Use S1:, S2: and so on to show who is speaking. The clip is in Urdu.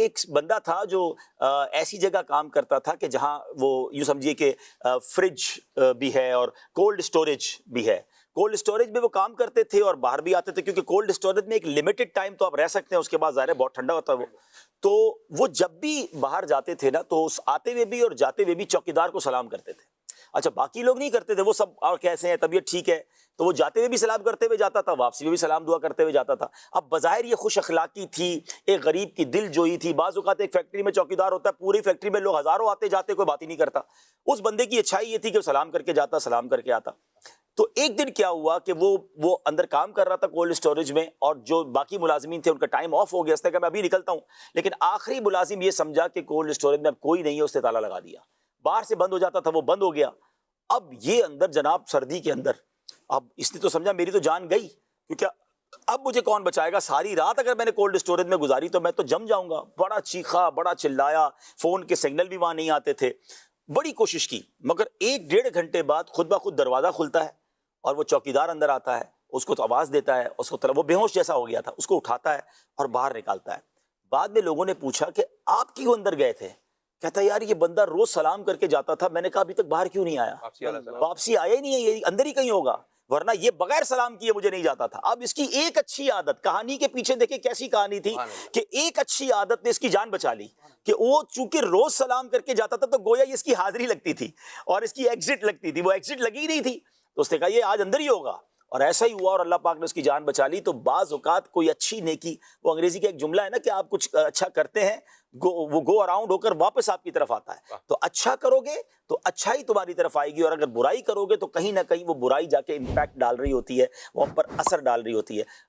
S1: ایک بندہ تھا جو ایسی جگہ کام کرتا تھا کہ جہاں وہ یوں سمجھیے کہ فریج بھی ہے اور کولڈ اسٹوریج بھی ہے. کولڈ اسٹوریج میں وہ کام کرتے تھے اور باہر بھی آتے تھے, کیونکہ کولڈ اسٹوریج میں ایک لمیٹڈ ٹائم تو آپ رہ سکتے ہیں, اس کے بعد ظاہر ہے بہت ٹھنڈا ہوتا ہے وہ. تو وہ جب بھی باہر جاتے تھے نا تو آتے ہوئے بھی اور جاتے ہوئے بھی چوکیدار کو سلام کرتے تھے. اچھا باقی لوگ نہیں کرتے تھے, وہ سب اور کیسے ہیں, طبیعت ٹھیک ہے, تو وہ جاتے ہوئے بھی سلام کرتے ہوئے جاتا تھا, واپسی میں بھی سلام دعا کرتے ہوئے جاتا تھا. اب بظاہر یہ خوش اخلاقی تھی, ایک غریب کی دل جوئی تھی. بعض اوقات ایک فیکٹری میں چوکیدار ہوتا ہے, پوری فیکٹری میں لوگ ہزاروں آتے جاتے, کوئی بات ہی نہیں کرتا. اس بندے کی اچھائی یہ تھی کہ وہ سلام کر کے جاتا, سلام کر کے آتا. تو ایک دن کیا ہوا کہ وہ اندر کام کر رہا تھا کولڈ اسٹوریج میں, اور جو باقی ملازمین تھے ان کا ٹائم آف ہو گیا, اس نے کہا میں ابھی نکلتا ہوں. لیکن آخری ملازم یہ سمجھا کہ کولڈ اسٹوریج میں اب کوئی نہیں ہے, اس نے تالا لگا دیا. باہر سے بند ہو جاتا تھا, وہ بند ہو گیا. اب یہ اندر جناب سردی کے اندر, اب اس نے تو سمجھا میری تو جان گئی, کیونکہ اب مجھے کون بچائے گا. ساری رات اگر میں نے کولڈ اسٹوریج میں گزاری تو میں تو جم جاؤں گا. بڑا چیخا, بڑا چلایا, فون کے سگنل بھی وہاں نہیں آتے تھے. بڑی کوشش کی, مگر 1-1.5 گھنٹے بعد خود بخود دروازہ کھلتا ہے اور وہ چوکیدار اندر آتا ہے. اس کو تو آواز دیتا ہے, اس کو وہ بے ہوش جیسا ہو گیا تھا, اس کو اٹھاتا ہے اور باہر نکالتا ہے. بعد میں لوگوں نے پوچھا کہ آپ کیوں اندر گئے تھے؟ کہتا ہے یار یہ بندہ روز سلام کر کے جاتا تھا, میں نے کہا ابھی تک باہر کیوں نہیں آیا, واپسی آیا ہی نہیں ہے, یہ اندر ہی کہیں ہوگا, ورنہ یہ بغیر سلام کیے مجھے نہیں جاتا تھا. اب اس کی ایک اچھی عادت, کہانی کے پیچھے دیکھیں کیسی کہانی تھی, کہ ایک اچھی عادت نے اس کی جان بچا لی. کہ وہ چونکہ روز سلام کر کے جاتا تھا تو گویا یہ اس کی حاضری لگتی تھی اور اس کی ایگزٹ لگتی تھی, وہ ایگزٹ لگی نہیں تھی. تو اس نے کہا یہ آج اندر ہی ہوگا, اور ایسا ہی ہوا اور اللہ پاک نے اس کی جان بچا لی. تو بعض اوقات کوئی اچھی نیکی, وہ انگریزی کا ایک جملہ ہے نا کہ آپ کچھ اچھا کرتے ہیں, وہ گو اراؤنڈ ہو کر واپس آپ کی طرف آتا ہے. تو اچھا کرو گے تو اچھائی تمہاری طرف آئے گی, اور اگر برائی کرو گے تو کہیں نہ کہیں وہ برائی جا کے امپیکٹ ڈال رہی ہوتی ہے, وہ ہم پر اثر ڈال رہی ہوتی ہے.